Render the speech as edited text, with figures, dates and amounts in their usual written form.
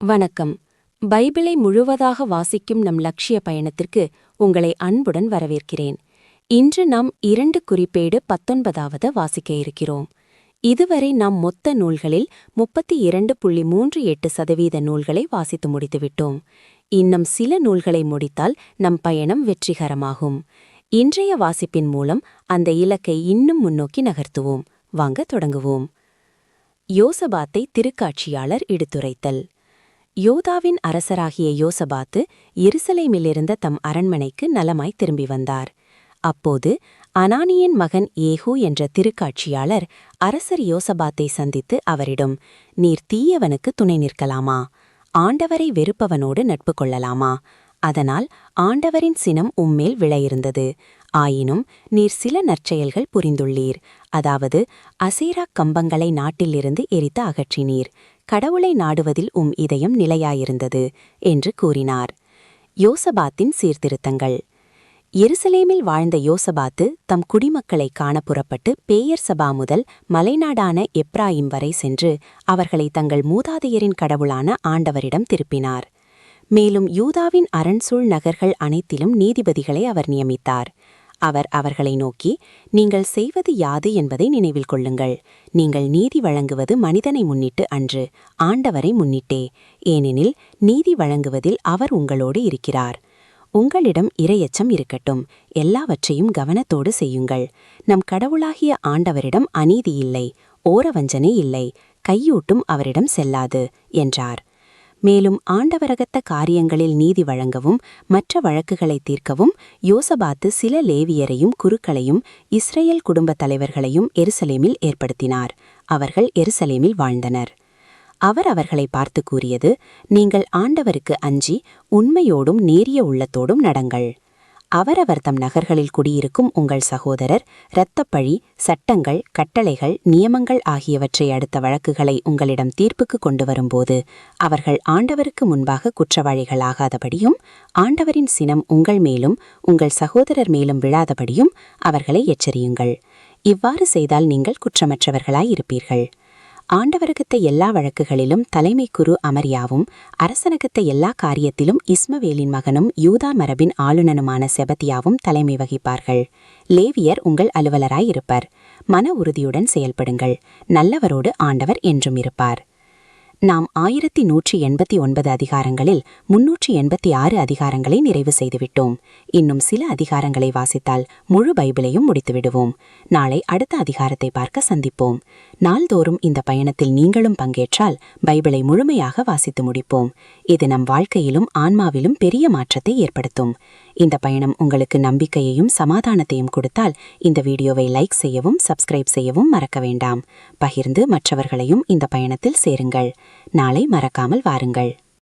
வணக்கம். பைபிளை முழுவதாக வாசிக்கும் நம் லட்சிய பயணத்திற்கு உங்களை அன்புடன் வரவேற்கிறேன். இன்று நாம் 2 குறிப்பேடு 19வது வாசிக்க இருக்கிறோம். இதுவரை நாம் மொத்த நூல்களில் 32.38% நூல்களை வாசித்து முடித்துவிட்டோம். இன்னும் சில நூல்களை முடித்தால் நம் பயணம் வெற்றிகரமாகும். இன்றைய வாசிப்பின் மூலம் அந்த இலக்கை இன்னும் முன்னோக்கி நகர்த்துவோம். வாங்க தொடங்குவோம். யோசபாத்தை திருக்காட்சியாளர் எடுத்துரைத்தல். யோதாவின் அரசராகிய யோசபாத்து எருசலேமிலிருந்த தம் அரண்மனைக்கு நலமாய் திரும்பி வந்தார். அப்போது அனானியின் மகன் ஏஹூ என்ற திருக்காட்சியாளர் அரசர் யோசபாத்தை சந்தித்து அவரிடம், நீர் தீயவனுக்கு துணை நிற்கலாமா? ஆண்டவரை வெறுப்பவனோடு நட்பு கொள்ளலாமா? அதனால் ஆண்டவரின் சினம் உம்மேல் விளையிருந்தது. ஆயினும் நீர் சில நற்செயல்கள் புரிந்துள்ளீர். அதாவது அசேரா கம்பங்களை நாட்டிலிருந்து எரித்து அகற்றினீர். கடவுளை நாடுவதில் இதயம் நிலையாயிருந்தது என்று கூறினார். யோசபாத்தின் சீர்திருத்தங்கள். எருசலேமில் வாழ்ந்த யோசபாத்து தம் குடிமக்களை காண புறப்பட்டு பேயர் சபா முதல் மலைநாடான எப்ராயிம் வரை சென்று அவர்களை தங்கள் மூதாதையரின் கடவுளான ஆண்டவரிடம் திருப்பினார். மேலும் யூதாவின் அரண்சூழ் நகர்கள் அனைத்திலும் நீதிபதிகளை அவர் நியமித்தார். அவர் அவர்களை நோக்கி, நீங்கள் செய்வது யாது என்பதை நினைவில் கொள்ளுங்கள். நீங்கள் நீதி வழங்குவது மனிதனை முன்னிட்டு அன்று, ஆண்டவரை முன்னிட்டே. ஏனெனில் நீதி வழங்குவதில் அவர் உங்களோடு இருக்கிறார். உங்களிடம் இறையச்சம் இருக்கட்டும். எல்லாவற்றையும் கவனத்தோடு செய்யுங்கள். நம் கடவுளாகிய ஆண்டவரிடம் அநீதி இல்லை, ஓரவஞ்சனை இல்லை, கையூட்டும் அவரிடம் செல்லாது என்றார். மேலும் ஆண்டவரகத்த காரியங்களில் நீதி வழங்கவும் மற்ற வழக்குகளை தீர்க்கவும் யோசபாத்து சில லேவியரையும் குருக்களையும் இஸ்ரேல் குடும்பத் தலைவர்களையும் எருசலேமில் ஏற்படுத்தினார். அவர்கள் எருசலேமில் வாழ்ந்தனர். அவர் அவர்களை பார்த்து கூறியது, நீங்கள் ஆண்டவருக்கு அஞ்சி உண்மையோடும் நேரிய உள்ளத்தோடும் நடங்கள். அவரவர் தம் நகர்களில் குடியிருக்கும் உங்கள் சகோதரர் இரத்தப்பழி, சட்டங்கள், கட்டளைகள், நியமங்கள் ஆகியவற்றை அடுத்த வழக்குகளை உங்களிடம் தீர்ப்புக்கு கொண்டு வரும்போது அவர்கள் ஆண்டவருக்கு முன்பாக குற்றவாளிகளாகாதபடியும் ஆண்டவரின் சினம் உங்கள் மேலும் உங்கள் சகோதரர் மேலும் விழாதபடியும் அவர்களை எச்சரியுங்கள். இவ்வாறு செய்தால் நீங்கள் குற்றமற்றவர்களாயிருப்பீர்கள். ஆண்டவரகத்த எல்லா வழக்குகளிலும் தலைமை குரு அமரியாவும் அரசனகத்த எல்லா காரியத்திலும் இஸ்மவேலின் மகனும் யூதா மரபின் ஆளுநனுமான செபத்தியாவும் தலைமை வகிப்பார்கள். லேவியர் உங்கள் அலுவலராயிருப்பர். மன உறுதியுடன் செயல்படுங்கள். நல்லவரோடு ஆண்டவர் என்றும் இருப்பார். நாம் 1189 அதிகாரங்களில் 386 அதிகாரங்களை நிறைவு செய்துவிட்டோம். இன்னும் சில அதிகாரங்களை வாசித்தால் முழு பைபிளையும் முடித்துவிடுவோம். நாளை அடுத்த அதிகாரத்தை பார்க்க சந்திப்போம். நாள்தோறும் இந்த பயணத்தில் நீங்களும் பங்கேற்றால் பைபிளை முழுமையாக வாசித்து முடிப்போம். இது நம் வாழ்க்கையிலும் ஆன்மாவிலும் பெரிய மாற்றத்தை ஏற்படுத்தும். இந்த பயணம் உங்களுக்கு நம்பிக்கையையும் சமாதானத்தையும் கொடுத்தால் இந்த வீடியோவை லைக் செய்யவும் சப்ஸ்கிரைப் செய்யவும் மறக்க வேண்டாம். பகிர்ந்து மற்றவர்களையும் இந்த பயணத்தில் சேருங்கள். நாளை மறக்காமல் வாருங்கள்.